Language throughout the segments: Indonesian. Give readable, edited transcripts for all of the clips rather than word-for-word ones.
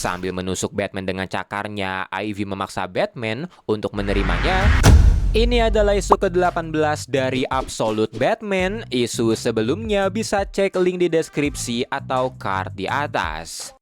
Sambil menusuk Batman dengan cakarnya, Ivy memaksa Batman untuk menerimanya. Ini adalah isu ke-18 dari Absolute Batman. Isu sebelumnya bisa cek link di deskripsi atau card di atas.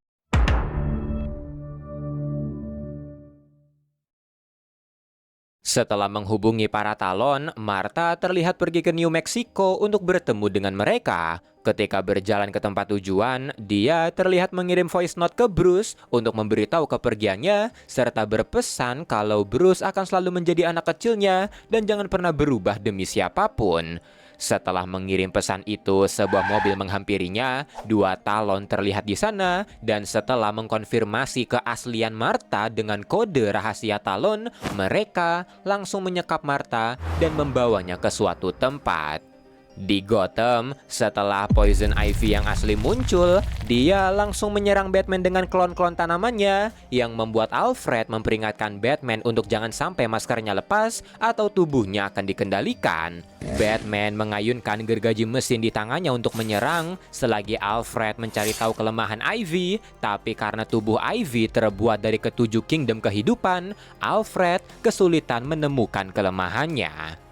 Setelah menghubungi para talon, Martha terlihat pergi ke New Mexico untuk bertemu dengan mereka. Ketika berjalan ke tempat tujuan, dia terlihat mengirim voice note ke Bruce untuk memberitahu kepergiannya, serta berpesan kalau Bruce akan selalu menjadi anak kecilnya dan jangan pernah berubah demi siapapun. Setelah mengirim pesan itu, sebuah mobil menghampirinya. Dua talon terlihat di sana, dan setelah mengkonfirmasi keaslian Martha dengan kode rahasia talon, mereka langsung menyekap Martha dan membawanya ke suatu tempat. Di Gotham, setelah Poison Ivy yang asli muncul, dia langsung menyerang Batman dengan klon-klon tanamannya, yang membuat Alfred memperingatkan Batman untuk jangan sampai maskernya lepas atau tubuhnya akan dikendalikan. Batman mengayunkan gergaji mesin di tangannya untuk menyerang, selagi Alfred mencari tahu kelemahan Ivy, tapi karena tubuh Ivy terbuat dari ketujuh kingdom kehidupan, Alfred kesulitan menemukan kelemahannya.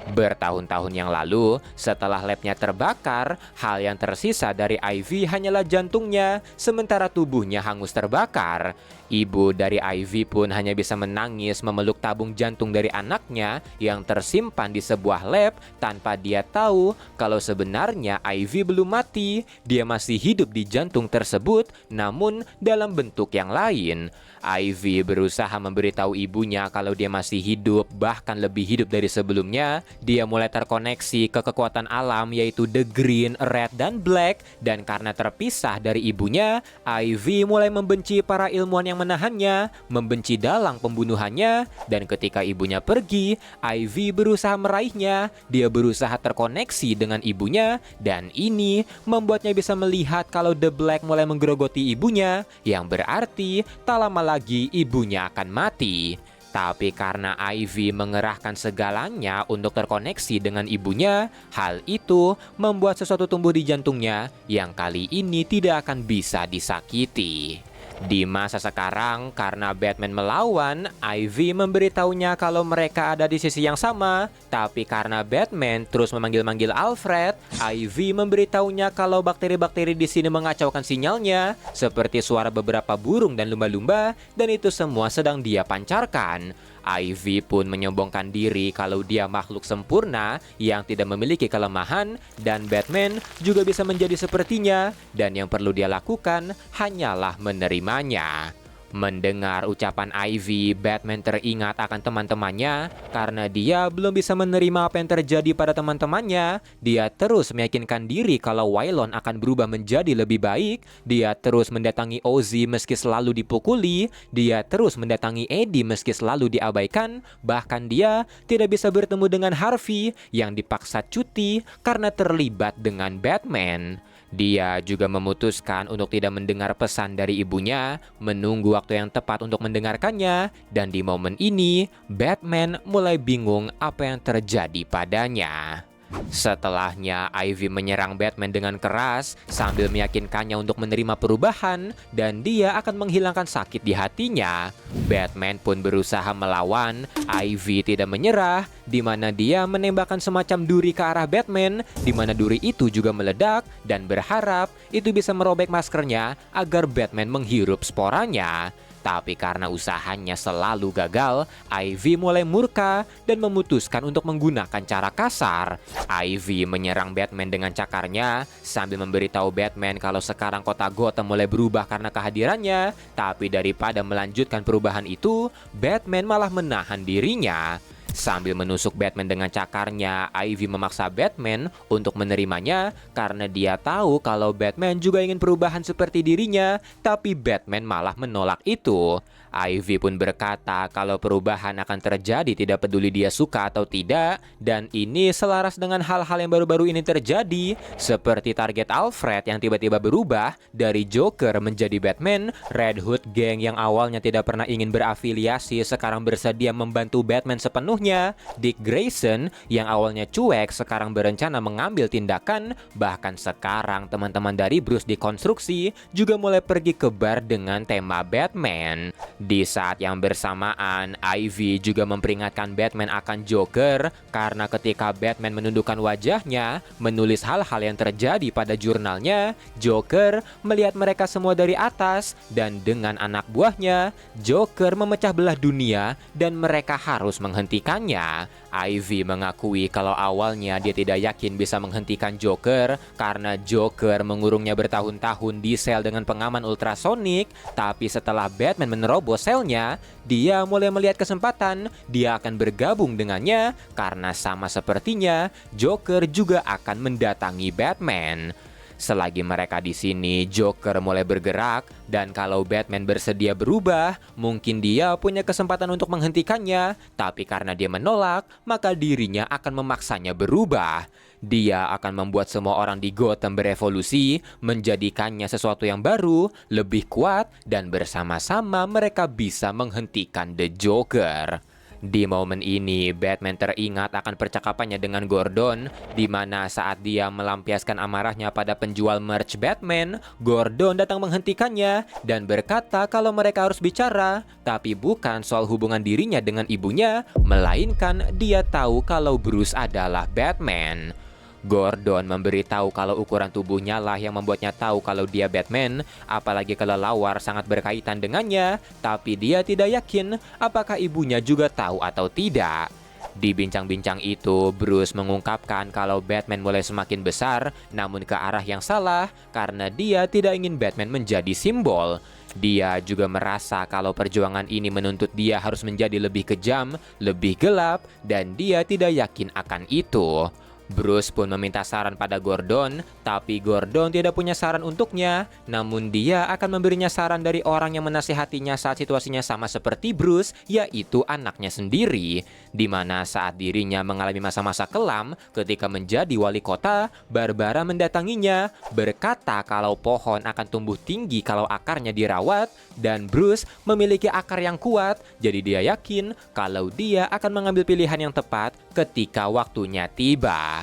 Bertahun-tahun yang lalu, setelah labnya terbakar, hal yang tersisa dari Ivy hanyalah jantungnya, sementara tubuhnya hangus terbakar. Ibu dari Ivy pun hanya bisa menangis memeluk tabung jantung dari anaknya yang tersimpan di sebuah lab tanpa dia tahu kalau sebenarnya Ivy belum mati, dia masih hidup di jantung tersebut, namun dalam bentuk yang lain. Ivy berusaha memberitahu ibunya kalau dia masih hidup, bahkan lebih hidup dari sebelumnya. Dia mulai terkoneksi ke kekuatan alam yaitu The Green, Red, dan Black. Dan karena terpisah dari ibunya, Ivy mulai membenci para ilmuwan yang menahannya, membenci dalang pembunuhannya. Dan ketika ibunya pergi, Ivy berusaha meraihnya. Dia berusaha terkoneksi dengan ibunya. Dan ini membuatnya bisa melihat kalau The Black mulai menggerogoti ibunya, yang berarti tak lama lagi ibunya akan mati. Tapi karena Ivy mengerahkan segalanya untuk terkoneksi dengan ibunya, hal itu membuat sesuatu tumbuh di jantungnya yang kali ini tidak akan bisa disakiti. Di masa sekarang, karena Batman melawan, Ivy memberitahunya kalau mereka ada di sisi yang sama. Tapi karena Batman terus memanggil-manggil Alfred, Ivy memberitahunya kalau bakteri-bakteri di sini mengacaukan sinyalnya, seperti suara beberapa burung dan lumba-lumba, dan itu semua sedang dia pancarkan. Ivy pun menyombongkan diri kalau dia makhluk sempurna yang tidak memiliki kelemahan, dan Batman juga bisa menjadi sepertinya, dan yang perlu dia lakukan hanyalah menerimanya. Mendengar ucapan Ivy, Batman teringat akan teman-temannya. Karena dia belum bisa menerima apa yang terjadi pada teman-temannya, dia terus meyakinkan diri kalau Waylon akan berubah menjadi lebih baik. Dia terus mendatangi Ozzy meski selalu dipukuli. Dia terus mendatangi Eddie meski selalu diabaikan. Bahkan dia tidak bisa bertemu dengan Harvey yang dipaksa cuti karena terlibat dengan Batman. Dia juga memutuskan untuk tidak mendengar pesan dari ibunya, menunggu waktu yang tepat untuk mendengarkannya, dan di momen ini, Batman mulai bingung apa yang terjadi padanya. Setelahnya, Ivy menyerang Batman dengan keras sambil meyakinkannya untuk menerima perubahan dan dia akan menghilangkan sakit di hatinya. Batman pun berusaha melawan. Ivy tidak menyerah, di mana dia menembakkan semacam duri ke arah Batman, di mana duri itu juga meledak dan berharap itu bisa merobek maskernya agar Batman menghirup sporanya. Tapi karena usahanya selalu gagal, Ivy mulai murka dan memutuskan untuk menggunakan cara kasar. Ivy menyerang Batman dengan cakarnya sambil memberitahu Batman kalau sekarang kota Gotham mulai berubah karena kehadirannya. Tapi daripada melanjutkan perubahan itu, Batman malah menahan dirinya. Sambil menusuk Batman dengan cakarnya, Ivy memaksa Batman untuk menerimanya karena dia tahu kalau Batman juga ingin perubahan seperti dirinya, tapi Batman malah menolak itu. Ivy pun berkata kalau perubahan akan terjadi tidak peduli dia suka atau tidak, dan ini selaras dengan hal-hal yang baru-baru ini terjadi, seperti target Alfred yang tiba-tiba berubah dari Joker menjadi Batman, Red Hood Gang yang awalnya tidak pernah ingin berafiliasi sekarang bersedia membantu Batman sepenuhnya, tubuhnya. Dick Grayson yang awalnya cuek sekarang berencana mengambil tindakan. Bahkan sekarang teman-teman dari Bruce di konstruksi juga mulai pergi ke bar dengan tema Batman. Di saat yang bersamaan, Ivy juga memperingatkan Batman akan Joker karena ketika Batman menundukkan wajahnya, menulis hal-hal yang terjadi pada jurnalnya, Joker melihat mereka semua dari atas dan dengan anak buahnya, Joker memecah belah dunia dan mereka harus menghentikannya. Ivy mengakui kalau awalnya dia tidak yakin bisa menghentikan Joker karena Joker mengurungnya bertahun-tahun di sel dengan pengaman ultrasonik, tapi setelah Batman menerobos selnya, dia mulai melihat kesempatan dia akan bergabung dengannya karena sama sepertinya Joker juga akan mendatangi Batman. Selagi mereka di sini, Joker mulai bergerak dan kalau Batman bersedia berubah, mungkin dia punya kesempatan untuk menghentikannya, tapi karena dia menolak, maka dirinya akan memaksanya berubah. Dia akan membuat semua orang di Gotham berevolusi, menjadikannya sesuatu yang baru, lebih kuat, dan bersama-sama mereka bisa menghentikan The Joker. Di momen ini, Batman teringat akan percakapannya dengan Gordon, di mana saat dia melampiaskan amarahnya pada penjual merch Batman, Gordon datang menghentikannya dan berkata kalau mereka harus bicara, tapi bukan soal hubungan dirinya dengan ibunya, melainkan dia tahu kalau Bruce adalah Batman. Gordon memberitahu kalau ukuran tubuhnya lah yang membuatnya tahu kalau dia Batman, apalagi kelelawar sangat berkaitan dengannya, tapi dia tidak yakin apakah ibunya juga tahu atau tidak. Di bincang-bincang itu, Bruce mengungkapkan kalau Batman mulai semakin besar, namun ke arah yang salah karena dia tidak ingin Batman menjadi simbol. Dia juga merasa kalau perjuangan ini menuntut dia harus menjadi lebih kejam, lebih gelap, dan dia tidak yakin akan itu. Bruce pun meminta saran pada Gordon, tapi Gordon tidak punya saran untuknya, namun dia akan memberinya saran dari orang yang menasihatinya saat situasinya sama seperti Bruce, yaitu anaknya sendiri. Di mana saat dirinya mengalami masa-masa kelam ketika menjadi wali kota, Barbara mendatanginya, berkata kalau pohon akan tumbuh tinggi kalau akarnya dirawat, dan Bruce memiliki akar yang kuat, jadi dia yakin kalau dia akan mengambil pilihan yang tepat ketika waktunya tiba.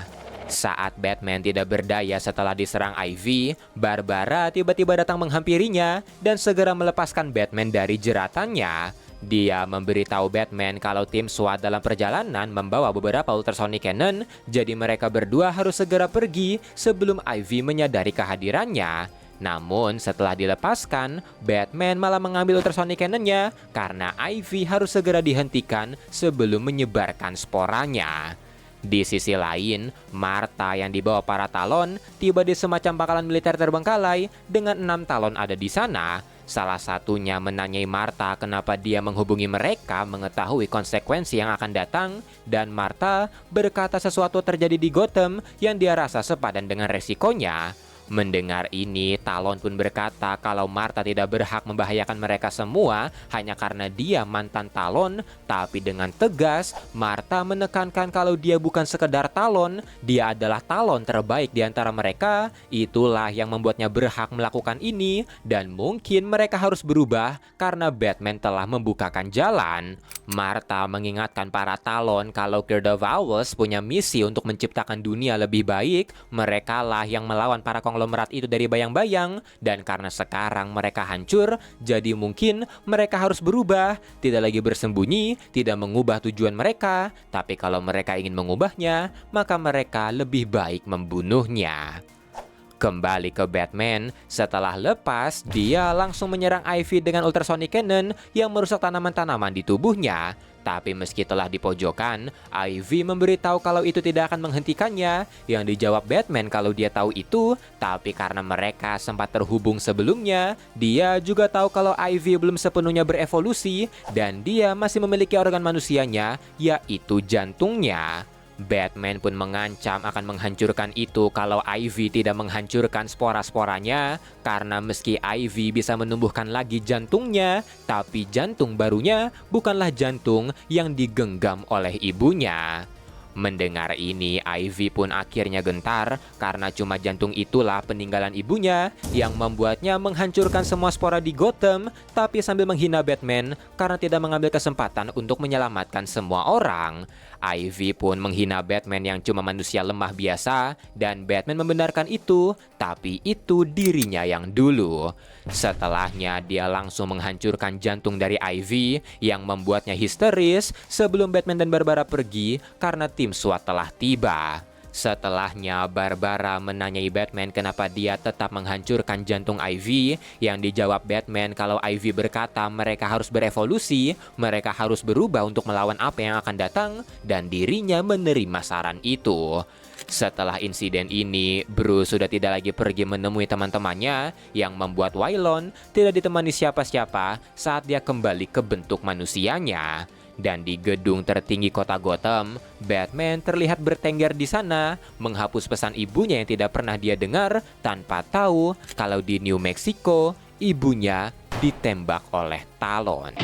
Saat Batman tidak berdaya setelah diserang Ivy, Barbara tiba-tiba datang menghampirinya dan segera melepaskan Batman dari jeratannya. Dia memberitahu Batman kalau tim SWAT dalam perjalanan membawa beberapa ultrasonic cannon, jadi mereka berdua harus segera pergi sebelum Ivy menyadari kehadirannya. Namun setelah dilepaskan, Batman malah mengambil ultrasonic cannon-nya karena Ivy harus segera dihentikan sebelum menyebarkan sporanya. Di sisi lain, Martha yang dibawa para Talon tiba di semacam pangkalan militer terbengkalai dengan 6 Talon ada di sana. Salah satunya menanyai Martha kenapa dia menghubungi mereka mengetahui konsekuensi yang akan datang, dan Martha berkata sesuatu terjadi di Gotham yang dia rasa sepadan dengan resikonya. Mendengar ini, Talon pun berkata kalau Martha tidak berhak membahayakan mereka semua hanya karena dia mantan Talon, tapi dengan tegas, Martha menekankan kalau dia bukan sekedar Talon, dia adalah Talon terbaik di antara mereka. Itulah yang membuatnya berhak melakukan ini, dan mungkin mereka harus berubah karena Batman telah membukakan jalan. Martha mengingatkan para Talon kalau Court of Owls punya misi untuk menciptakan dunia lebih baik. Mereka lah yang melawan para konglomerat itu dari bayang-bayang, dan karena sekarang mereka hancur, jadi mungkin mereka harus berubah, tidak lagi bersembunyi, tidak mengubah tujuan mereka, tapi kalau mereka ingin mengubahnya, maka mereka lebih baik membunuhnya. Kembali ke Batman, setelah lepas, dia langsung menyerang Ivy dengan ultrasonic cannon yang merusak tanaman-tanaman di tubuhnya. Tapi meski telah dipojokkan, Ivy memberitahu kalau itu tidak akan menghentikannya. Yang dijawab Batman kalau dia tahu itu, tapi karena mereka sempat terhubung sebelumnya, dia juga tahu kalau Ivy belum sepenuhnya berevolusi dan dia masih memiliki organ manusianya, yaitu jantungnya. Batman pun mengancam akan menghancurkan itu kalau Ivy tidak menghancurkan spora-sporanya, karena meski Ivy bisa menumbuhkan lagi jantungnya, tapi jantung barunya bukanlah jantung yang digenggam oleh ibunya. Mendengar ini, Ivy pun akhirnya gentar karena cuma jantung itulah peninggalan ibunya yang membuatnya menghancurkan semua spora di Gotham, tapi sambil menghina Batman karena tidak mengambil kesempatan untuk menyelamatkan semua orang. Ivy pun menghina Batman yang cuma manusia lemah biasa, dan Batman membenarkan itu, tapi itu dirinya yang dulu. Setelahnya, dia langsung menghancurkan jantung dari Ivy yang membuatnya histeris sebelum Batman dan Barbara pergi karena tim SWAT telah tiba. Setelahnya, Barbara menanyai Batman kenapa dia tetap menghancurkan jantung Ivy, yang dijawab Batman kalau Ivy berkata mereka harus berevolusi, mereka harus berubah untuk melawan apa yang akan datang, dan dirinya menerima saran itu. Setelah insiden ini, Bruce sudah tidak lagi pergi menemui teman-temannya, yang membuat Waylon tidak ditemani siapa-siapa saat dia kembali ke bentuk manusianya. Dan di gedung tertinggi kota Gotham, Batman terlihat bertengger di sana, menghapus pesan ibunya yang tidak pernah dia dengar tanpa tahu kalau di New Mexico, ibunya ditembak oleh Talon.